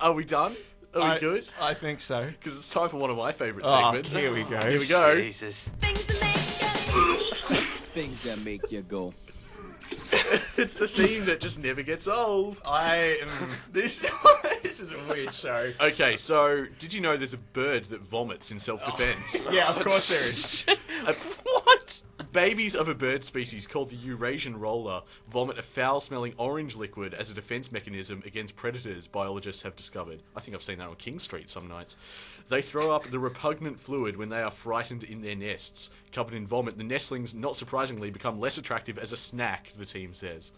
Are we done? Are we good? I think so. Because it's time for one of my favourite Oh, segments. here we go. Here we go. Jesus. Things that make you go. It's the theme that just never gets old. This is a weird show. Okay, so did you know there's a bird that vomits in self-defense? Yeah, of course there is. What? Babies of a bird species called the Eurasian roller vomit a foul-smelling orange liquid as a defense mechanism against predators, biologists have discovered. I think I've seen that on King Street some nights. They throw up the repugnant fluid when they are frightened in their nests. Covered in vomit, the nestlings, not surprisingly, become less attractive as a snack, the team says.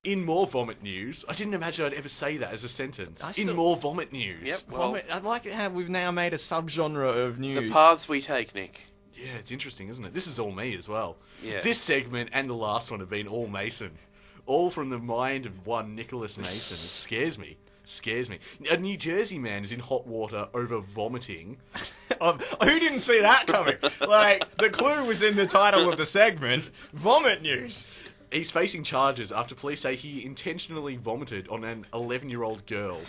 In more vomit news, I didn't imagine I'd ever say that as a sentence. In more vomit news. Yep. Well, Vomit. I like how we've now made a subgenre of news. the paths we take, Nick. Yeah, it's interesting, isn't it? This is all me as well. Yeah. This segment and the last one have been all Mason. All from the mind of one Nicholas Mason. It scares me. A New Jersey man is in hot water over vomiting. Who didn't see that coming? Like, the clue was in the title of the segment. Vomit news. He's facing charges after police say he intentionally vomited on an 11-year-old girl.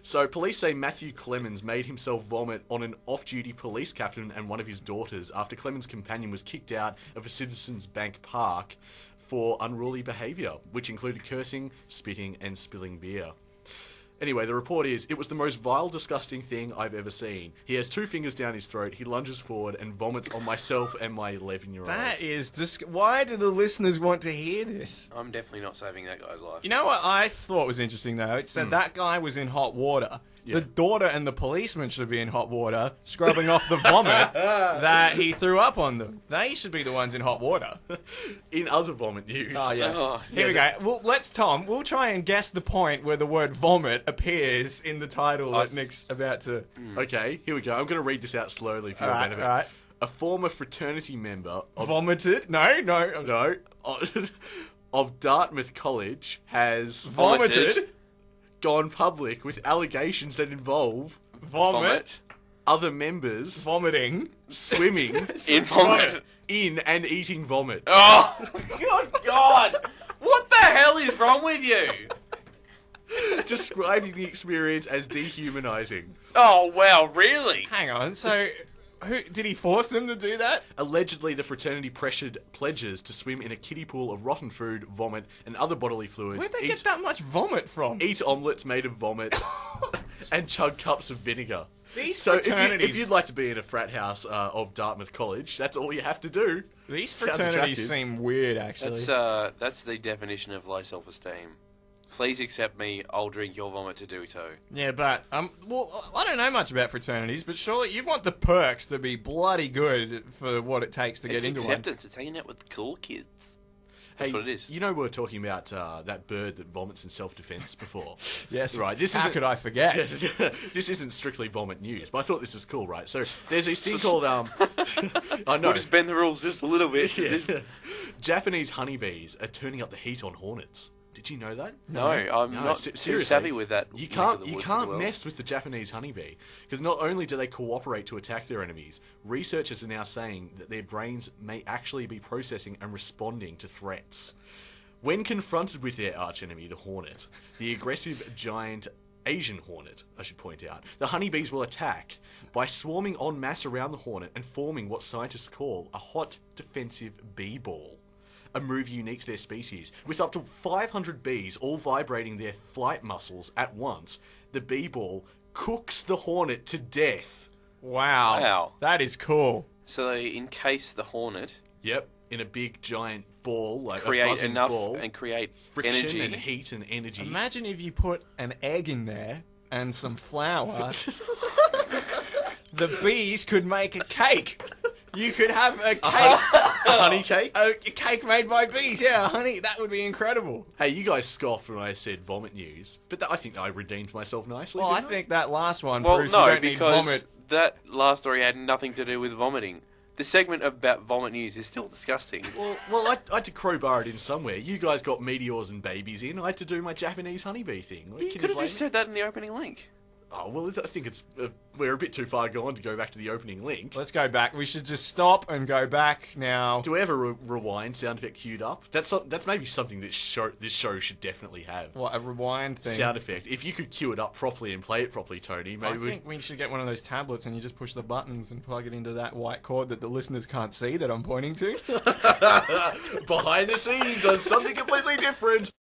So, police say Matthew Clemens made himself vomit on an off-duty police captain and one of his daughters after Clemens' companion was kicked out of a Citizens Bank park for unruly behaviour, which included cursing, spitting, and spilling beer. Anyway, the report is, it was the most vile, disgusting thing I've ever seen. He has 2 fingers down his throat, he lunges forward and vomits on myself and my 11-year-old. That is why do the listeners want to hear this? I'm definitely not saving that guy's life. You know what I thought was interesting, though? It said that guy was in hot water. The daughter and the policeman should be in hot water, scrubbing off the vomit that he threw up on them. They should be the ones in hot water. In other vomit news... Oh, yeah. Oh, Here we go. Well, we'll try and guess the point where the word vomit appears in the title that Nick's about to... Okay, here we go. I'm going to read this out slowly for your benefit. All right. A former fraternity member of... Vomited? No. No. Of Dartmouth College has... Vomited? Gone public with allegations that involve... Vomit. Other members... Vomiting. Swimming... In vomit. in and eating vomit. Oh, good God. What the hell is wrong with you? Describing the experience as dehumanizing. Oh, wow, really? Hang on, so... did he force them to do that? Allegedly, the fraternity pressured pledges to swim in a kiddie pool of rotten food, vomit, and other bodily fluids. Where'd they get that much vomit from? Eat omelettes made of vomit, and chug cups of vinegar. These So fraternities... if you'd like to be in a frat house of Dartmouth College, that's all you have to do. These Sounds fraternities attractive. seem weird, actually. That's the definition of low self-esteem. Please accept me, I'll drink your vomit to do so. Yeah, but, well, I don't know much about fraternities, but surely you want the perks to be bloody good for what it takes to get It's into acceptance, it's hanging out with the cool kids. That's what it is. You know we were talking about that bird that vomits in self-defense before. one. Yes, Right, this how isn't- could I forget? This isn't strictly vomit news, but I thought this was cool, right? So there's this thing called I know. We'll just bend the rules just a little bit. Yeah. Japanese honeybees are turning up the heat on hornets. Did you know that? No, I'm not too seriously. savvy with that. You neck of can't the you woods can't as well. mess with the Japanese honeybee because not only do they cooperate to attack their enemies, researchers are now saying that their brains may actually be processing and responding to threats. When confronted with their archenemy, the hornet, the aggressive giant Asian hornet, I should point out, the honeybees will attack by swarming en masse around the hornet and forming what scientists call a hot defensive bee ball. A move unique to their species. With up to 500 bees all vibrating their flight muscles at once, the bee ball cooks the hornet to death. Wow. That is cool. So they encase the hornet, Yep, in a big giant ball, like a create buzzing enough ball, and create friction energy. and heat and energy. Imagine if you put an egg in there and some flour. The bees could make a cake. You could have a cake. A honey cake? A cake made by bees, yeah, honey. That would be incredible. Hey, you guys scoffed when I said vomit news, but I think I redeemed myself nicely. Well, I didn't think that last one Well, proves you no, don't need because vomit. that last story had nothing to do with vomiting. The segment about vomit news is still disgusting. Well, I had to crowbar it in somewhere. You guys got meteors and babies in. I had to do my Japanese honeybee thing. You could have just said that in the opening link. Oh, well, I think it's we're a bit too far gone to go back to the opening link. Let's go back. We should just stop and go back now. Do we have a rewind sound effect queued up? That's maybe something that this show should definitely have. What, a rewind thing? Sound effect. If you could cue it up properly and play it properly, Tony, maybe I think we should get one of those tablets and you just push the buttons and plug it into that white cord that the listeners can't see that I'm pointing to. Behind the scenes on something completely different.